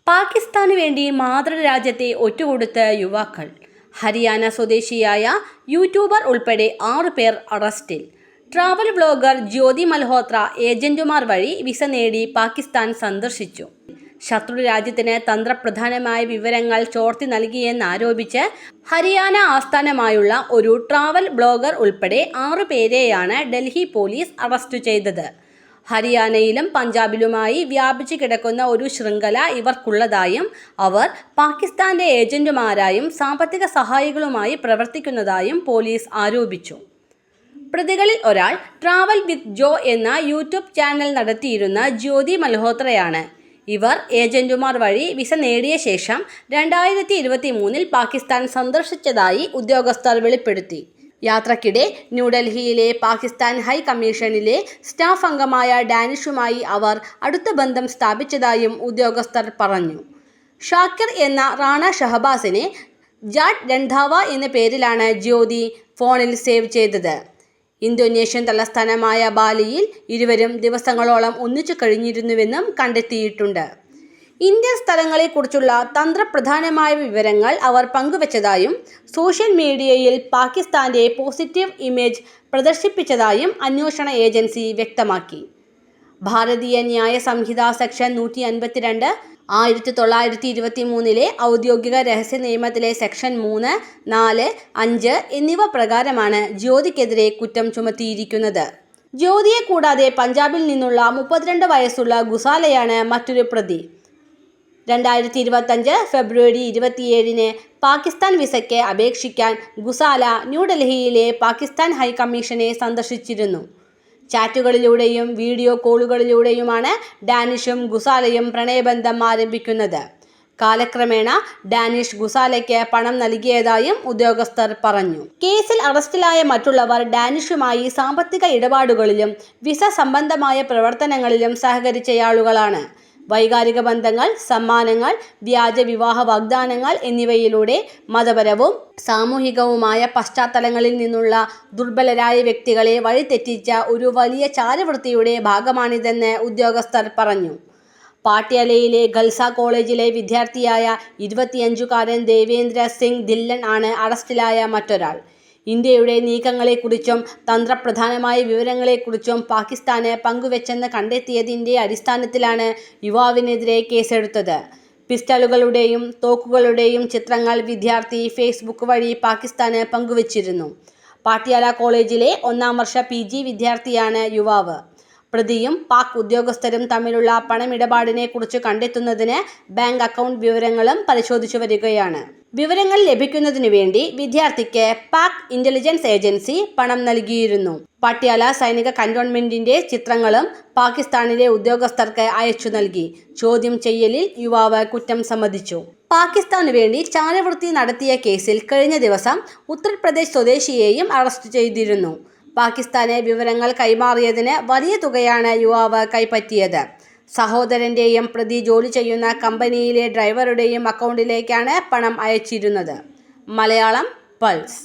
പാകിസ്ഥാനു വേണ്ടി മാതൃരാജ്യത്തെ ഒറ്റുകൊടുത്ത യുവാക്കൾ. ഹരിയാന സ്വദേശിയായ യൂട്യൂബർ ഉൾപ്പെടെ 6 പേർ അറസ്റ്റിൽ. ട്രാവൽ വ്ലോഗർ ജ്യോതി മൽഹോത്ര ഏജന്റുമാർ വഴി വിസ നേടി പാകിസ്ഥാൻ സന്ദർശിച്ചു. ശത്രു രാജ്യത്തിന് തന്ത്രപ്രധാനമായ വിവരങ്ങൾ ചോർത്തി നൽകിയെന്നാരോപിച്ച് ഹരിയാന ആസ്ഥാനമായുള്ള ഒരു ട്രാവൽ ബ്ലോഗർ ഉൾപ്പെടെ 6 പേരെയാണ് ഡൽഹി പോലീസ് അറസ്റ്റ് ചെയ്തത്. ഹരിയാനയിലും പഞ്ചാബിലുമായി വ്യാപിച്ചു കിടക്കുന്ന ഒരു ശൃംഖല ഇവർക്കുള്ളതായും അവർ പാകിസ്ഥാന്റെ ഏജന്റുമാരായും സാമ്പത്തിക സഹായികളുമായി പ്രവർത്തിക്കുന്നതായും പോലീസ് ആരോപിച്ചു. പ്രതികളിൽ ഒരാൾ ട്രാവൽ വിത്ത് ജോ എന്ന യൂട്യൂബ് ചാനൽ നടത്തിയിരുന്ന ജ്യോതി മൽഹോത്രയാണ്. ഇവർ ഏജന്റുമാർ വഴി വിസ നേടിയ ശേഷം 2023 പാകിസ്ഥാൻ സന്ദർശിച്ചതായി ഉദ്യോഗസ്ഥർ വെളിപ്പെടുത്തി. യാത്രക്കിടെ ന്യൂഡൽഹിയിലെ പാകിസ്ഥാൻ ഹൈ കമ്മീഷനിലെ സ്റ്റാഫ് അംഗമായ ഡാനിഷുമായി അവർ അടുത്ത ബന്ധം സ്ഥാപിച്ചതായും ഉദ്യോഗസ്ഥർ പറഞ്ഞു. ഷാക്കിർ എന്ന റാണ ഷഹബാസിനെ ജാട്ട് രൺധാവ എന്ന പേരിലാണ് ജ്യോതി ഫോണിൽ സേവ് ചെയ്തത്. ഇന്തോനേഷ്യൻ തലസ്ഥാനമായ ബാലിയിൽ ഇരുവരും ദിവസങ്ങളോളം ഒന്നിച്ചു കഴിഞ്ഞിരുന്നുവെന്നും കണ്ടെത്തിയിട്ടുണ്ട്. ഇന്ത്യൻ സ്ഥലങ്ങളെക്കുറിച്ചുള്ള തന്ത്രപ്രധാനമായ വിവരങ്ങൾ അവർ പങ്കുവച്ചതായും സോഷ്യൽ മീഡിയയിൽ പാകിസ്ഥാന്റെ പോസിറ്റീവ് ഇമേജ് പ്രദർശിപ്പിച്ചതായും അന്വേഷണ ഏജൻസി വ്യക്തമാക്കി. ഭാരതീയ ന്യായ സംഹിത സെക്ഷൻ 152, 1923 ഔദ്യോഗിക രഹസ്യ നിയമത്തിലെ സെക്ഷൻ 3, 4, 5 എന്നിവ പ്രകാരമാണ് ജ്യോതിക്കെതിരെ കുറ്റം ചുമത്തിയിരിക്കുന്നത്. ജ്യോതിയെ കൂടാതെ പഞ്ചാബിൽ നിന്നുള്ള 32 വയസ്സുള്ള ഗുസാലയാണ് മറ്റൊരു പ്രതി. 2025 ഫെബ്രുവരി 27 പാകിസ്ഥാൻ വിസയ്ക്ക് അപേക്ഷിക്കാൻ ഗുസാല ന്യൂഡൽഹിയിലെ പാകിസ്ഥാൻ ഹൈക്കമ്മീഷനെ സന്ദർശിച്ചിരുന്നു. ചാറ്റുകളിലൂടെയും വീഡിയോ കോളുകളിലൂടെയുമാണ് ഡാനിഷും ഗുസാലയും പ്രണയബന്ധം ആരംഭിക്കുന്നത്. കാലക്രമേണ ഡാനിഷ് ഗുസാലയ്ക്ക് പണം നൽകിയതായും ഉദ്യോഗസ്ഥർ പറഞ്ഞു. കേസിൽ അറസ്റ്റിലായ മറ്റുള്ളവർ ഡാനിഷുമായി സാമ്പത്തിക ഇടപാടുകളിലും വിസ സംബന്ധമായ പ്രവർത്തനങ്ങളിലും സഹകരിച്ചയാളുകളാണ്. വൈകാരിക ബന്ധങ്ങൾ, സമ്മാനങ്ങൾ, വ്യാജ വിവാഹ വാഗ്ദാനങ്ങൾ എന്നിവയിലൂടെ മതപരവും സാമൂഹികവുമായ പശ്ചാത്തലങ്ങളിൽ നിന്നുള്ള ദുർബലരായ വ്യക്തികളെ വഴിതെറ്റിച്ച ഒരു വലിയ ചാരവൃത്തിയുടെ ഭാഗമാണിതെന്ന് ഉദ്യോഗസ്ഥർ പറഞ്ഞു. പാട്യാലയിലെ ഖൽസ കോളേജിലെ വിദ്യാർത്ഥിയായ 25-കാരൻ ദേവേന്ദ്ര സിംഗ് ധില്ലൺ ആണ് അറസ്റ്റിലായ മറ്റൊരാൾ. ഇന്ത്യയുടെ നീക്കങ്ങളെക്കുറിച്ചും തന്ത്രപ്രധാനമായ വിവരങ്ങളെക്കുറിച്ചും പാകിസ്ഥാന് പങ്കുവെച്ചെന്ന് കണ്ടെത്തിയതിൻ്റെ അടിസ്ഥാനത്തിലാണ് യുവാവിനെതിരെ കേസെടുത്തത്. പിസ്റ്റളുകളുടെയും തോക്കുകളുടെയും ചിത്രങ്ങൾ വിദ്യാർത്ഥി ഫേസ്ബുക്ക് വഴി പാകിസ്ഥാന് പങ്കുവച്ചിരുന്നു. പാട്യാല കോളേജിലെ 1ാം വർഷ PG വിദ്യാർത്ഥിയാണ് യുവാവ്. പ്രതിയും പാക് ഉദ്യോഗസ്ഥരും തമ്മിലുള്ള പണമിടപാടിനെ കുറിച്ച് കണ്ടെത്തുന്നതിന് ബാങ്ക് അക്കൗണ്ട് വിവരങ്ങളും പരിശോധിച്ചു വരികയാണ്. വിവരങ്ങൾ ലഭിക്കുന്നതിനു വേണ്ടി വിദ്യാർത്ഥിക്ക് പാക് ഇന്റലിജൻസ് ഏജൻസി പണം നൽകിയിരുന്നു. പട്യാല സൈനിക കന്റോൺമെന്റിന്റെ ചിത്രങ്ങളും പാകിസ്ഥാനിലെ ഉദ്യോഗസ്ഥർക്ക് അയച്ചു നൽകി. ചോദ്യം ചെയ്യലിൽ യുവാവ് കുറ്റം സമ്മതിച്ചു. പാകിസ്ഥാനു വേണ്ടി ചാരവൃത്തി നടത്തിയ കേസിൽ കഴിഞ്ഞ ദിവസം ഉത്തർപ്രദേശ് സ്വദേശിയെയും അറസ്റ്റ് ചെയ്തിരുന്നു. പാകിസ്ഥാന് വിവരങ്ങൾ കൈമാറിയതിന് വലിയ തുകയാണ് യുവാവ് കൈപ്പറ്റിയത്. സഹോദരൻ്റെയും പ്രതി ജോലി ചെയ്യുന്ന കമ്പനിയിലെ ഡ്രൈവറുടെയും അക്കൗണ്ടിലേക്കാണ് പണം അയച്ചിരുന്നത്. മലയാളം പൾസ്.